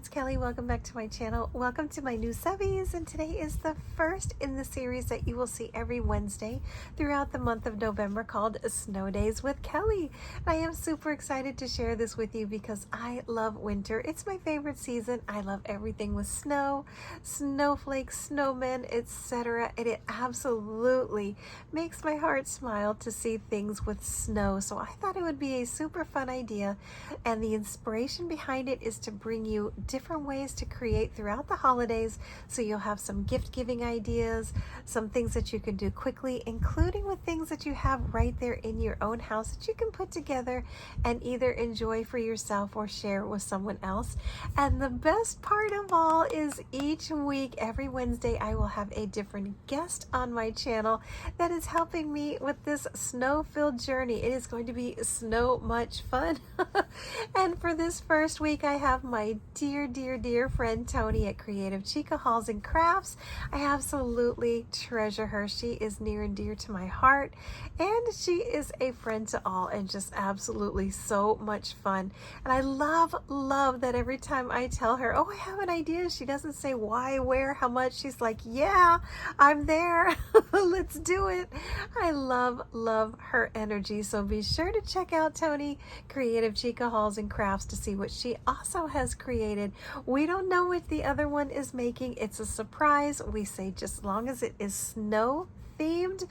it's Kelly. Welcome back to my channel. Welcome to my new subbies, and today is the first in the series that you will see every Wednesday throughout the month of November called Snow Days with Kelly. I am super excited to share this with you because I love winter. It's my favorite season. I love everything with snow, snowflakes, snowmen, etc. And it absolutely makes my heart smile to see things with snow. So I thought it would be a super fun idea, and the inspiration behind it is to bring you different ways to create throughout the holidays, so you'll have some gift giving ideas, some things that you can do quickly, including with things that you have right there in your own house that you can put together and either enjoy for yourself or share with someone else. And the best part of all is each week, every Wednesday, I will have a different guest on my channel that is helping me with this snow-filled journey. It is going to be so much fun. And for this first week, I have my dear friend Toni at Creative Chica Hauls and Crafts. I absolutely treasure her. She is near and dear to my heart, and she is a friend to all and just absolutely so much fun. And I love that every time I tell her, oh, I have an idea, she doesn't say why, where, how much. She's like, yeah, I'm there. Let's do it. I love her energy. So be sure to check out Toni, Creative Chica Hauls and Crafts, to see what she also has created. We don't know what the other one is making. It's a surprise. We say just as long as it is snow themed,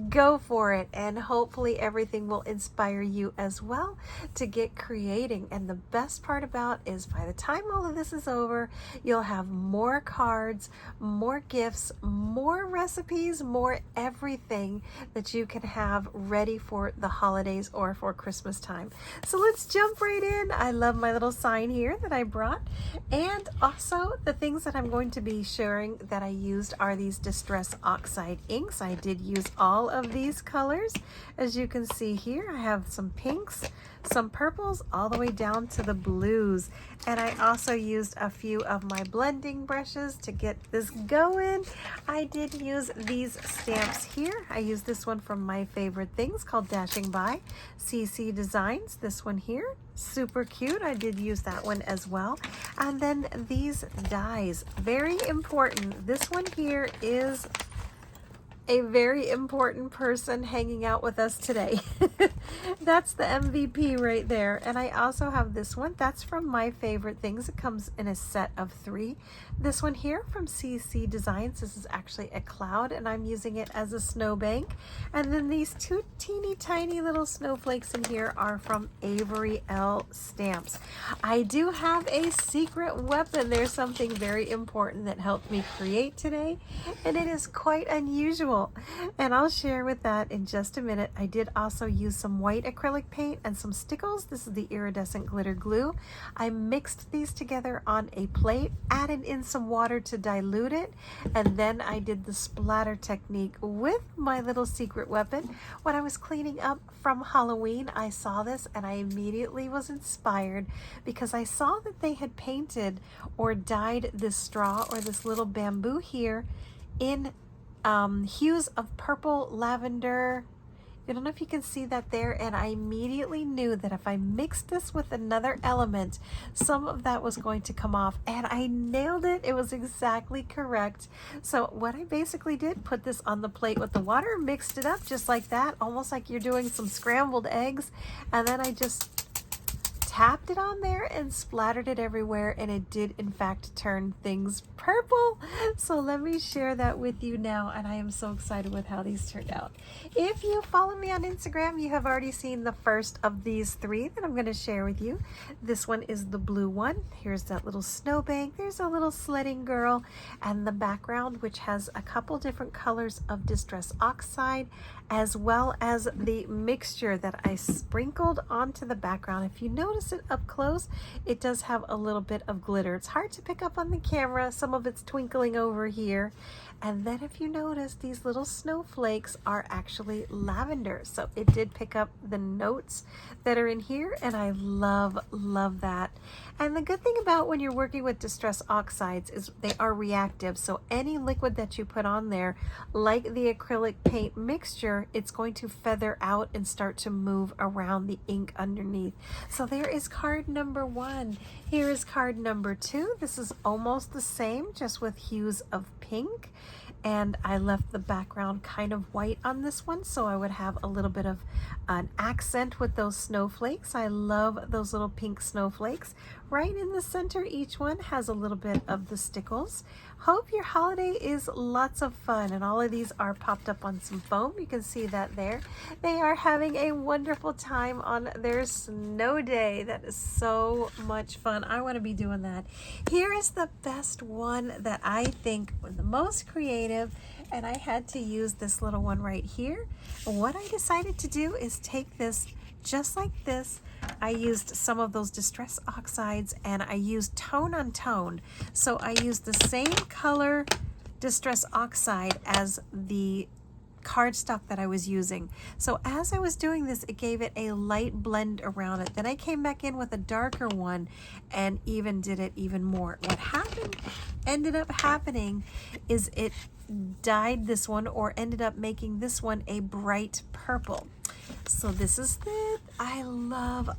go for it, and hopefully everything will inspire you as well to get creating. And the best part about is by the time all of this is over, you'll have more cards, more gifts, more recipes, more everything that you can have ready for the holidays or for Christmas time. So let's jump right in. I love my little sign here that I brought, and also the things that I'm going to be sharing that I used are these Distress Oxide inks. I did use all of these colors. As you can see here, I have some pinks, some purples, all the way down to the blues. And I also used a few of my blending brushes to get this going. I did use these stamps here. I used this one from My Favorite Things called Dashing By CC Designs. This one here, super cute. I did use that one as well. And then these dies, very important. This one here is a very important person hanging out with us today. That's the MVP right there. And I also have this one. That's from My Favorite Things. It comes in a set of 3. This one here from CC Designs. This is actually a cloud, and I'm using it as a snowbank. And then these 2 teeny tiny little snowflakes in here are from Avery L Stamps. I do have a secret weapon. There's something very important that helped me create today, and it is quite unusual, and I'll share with that in just a minute. I did also use some white acrylic paint and some stickles. This is the iridescent glitter glue. I mixed these together on a plate, added in some water to dilute it, and then I did the splatter technique with my little secret weapon. When I was cleaning up from Halloween, I saw this and I immediately was inspired because I saw that they had painted or dyed this straw or this little bamboo here in hues of purple, lavender. I don't know if you can see that there, and I immediately knew that if I mixed this with another element, some of that was going to come off, and I nailed it. It was exactly correct. So what I basically did, put this on the plate with the water, mixed it up just like that, almost like you're doing some scrambled eggs, and then I just tapped it on there and splattered it everywhere, and it did in fact turn things purple. So let me share that with you now, and I am so excited with how these turned out. If you follow me on Instagram, you have already seen the first of these 3 that I'm going to share with you. This one is the blue one. Here's that little snowbank. There's a little sledding girl, and the background, which has a couple different colors of Distress Oxide, as well as the mixture that I sprinkled onto the background. If you notice it up close, it does have a little bit of glitter. It's hard to pick up on the camera. Some of it's twinkling over here. And then if you notice, these little snowflakes are actually lavender. So it did pick up the notes that are in here, and I love that. And the good thing about when you're working with Distress Oxides is they are reactive. So any liquid that you put on there, like the acrylic paint mixture, it's going to feather out and start to move around the ink underneath. So there is card number 1. Here is card number 2. This is almost the same, just with hues of pink. And I left the background kind of white on this one, so I would have a little bit of an accent with those snowflakes. I love those little pink snowflakes. Right in the center, each one has a little bit of the stickles. Hope your holiday is lots of fun, and all of these are popped up on some foam. You can see that there. They are having a wonderful time on their snow day. That is so much fun. I want to be doing that. Here is the best one that I think was the most creative, and I had to use this little one right here. What I decided to do is take this just like this. I used some of those distress oxides, and I used tone on tone. So I used the same color distress oxide as the cardstock that I was using. So as I was doing this, it gave it a light blend around it. Then I came back in with a darker one and even did it even more. What ended up happening is it dyed this one, or ended up making this one a bright purple. So this is it. I love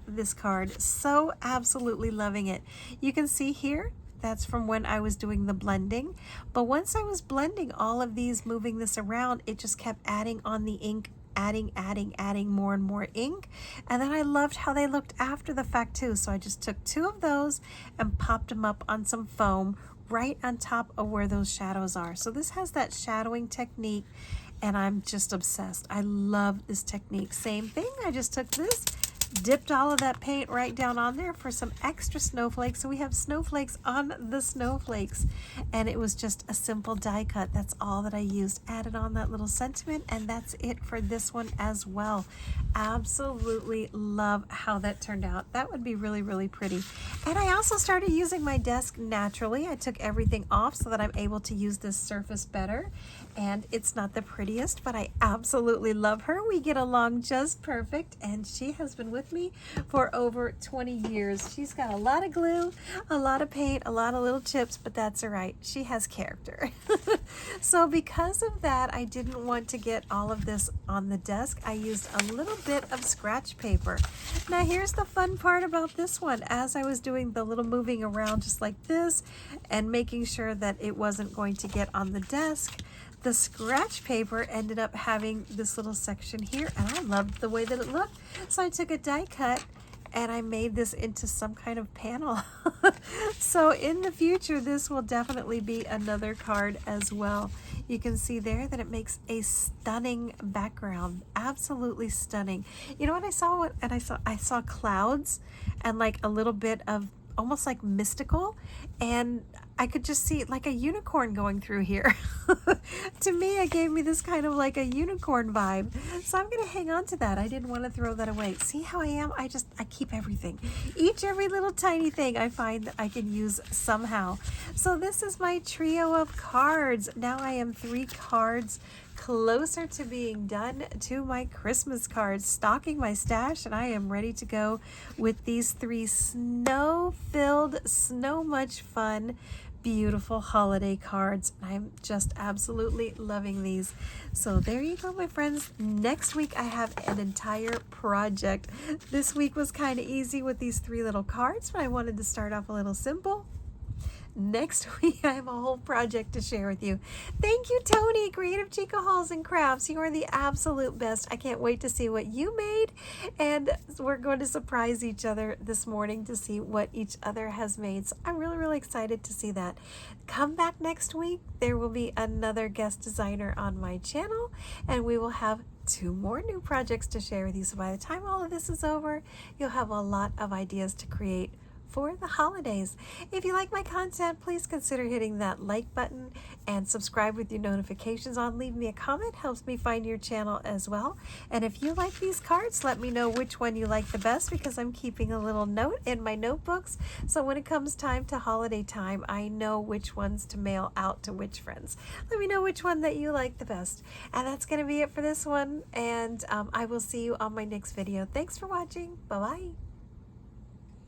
this card. So absolutely loving it. You can see here, that's from when I was doing the blending. But once I was blending all of these, moving this around, it just kept adding on the ink, adding more and more ink. And then I loved how they looked after the fact too. So I just took 2 of those and popped them up on some foam right on top of where those shadows are. So this has that shadowing technique, and I'm just obsessed. I love this technique. Same thing, I just took this, dipped all of that paint right down on there for some extra snowflakes. So we have snowflakes on the snowflakes, and it was just a simple die cut. That's all that I used. Added on that little sentiment, and that's it for this one as well. Absolutely love how that turned out. That would be really pretty. And I also started using my desk naturally. I took everything off so that I'm able to use this surface better. And it's not the prettiest, but I absolutely love her. We get along just perfect, and she has been with me for over 20 years. She's got a lot of glue, a lot of paint, a lot of little chips, but that's all right. She has character. So because of that, I didn't want to get all of this on the desk. I used a little bit of scratch paper. Now here's the fun part about this one. As I was doing the little moving around just like this and making sure that it wasn't going to get on the desk, the scratch paper ended up having this little section here, and I loved the way that it looked. So I took a die cut and I made this into some kind of panel. So in the future, this will definitely be another card as well. You can see there that it makes a stunning background. Absolutely stunning. You know what I saw? I saw clouds and like a little bit of almost like mystical, and I could just see like a unicorn going through here. To me, it gave me this kind of like a unicorn vibe. So I'm gonna hang on to that. I didn't want to throw that away. See how I am? I keep everything. Every little tiny thing I find that I can use somehow. So this is my trio of cards. Now I am 3 cards closer to being done to my Christmas cards, stocking my stash, and I am ready to go with these 3 snow-filled, so much fun, beautiful holiday cards. I'm just absolutely loving these. So there you go, my friends. Next week I have an entire project. This week was kind of easy with these 3 little cards, but I wanted to start off a little simple. Next week, I have a whole project to share with you. Thank you, Toni, Creative Chica Hauls and Crafts. You are the absolute best. I can't wait to see what you made. And we're going to surprise each other this morning to see what each other has made. So I'm really excited to see that. Come back next week. There will be another guest designer on my channel, and we will have 2 more new projects to share with you. So by the time all of this is over, you'll have a lot of ideas to create for the holidays. If you like my content, please consider hitting that like button and subscribe with your notifications on. Leave me a comment, helps me find your channel as well. And if you like these cards, let me know which one you like the best, because I'm keeping a little note in my notebooks. So when it comes time to holiday time, I know which ones to mail out to which friends. Let me know which one that you like the best. And that's going to be it for this one. And I will see you on my next video. Thanks for watching. Bye-bye.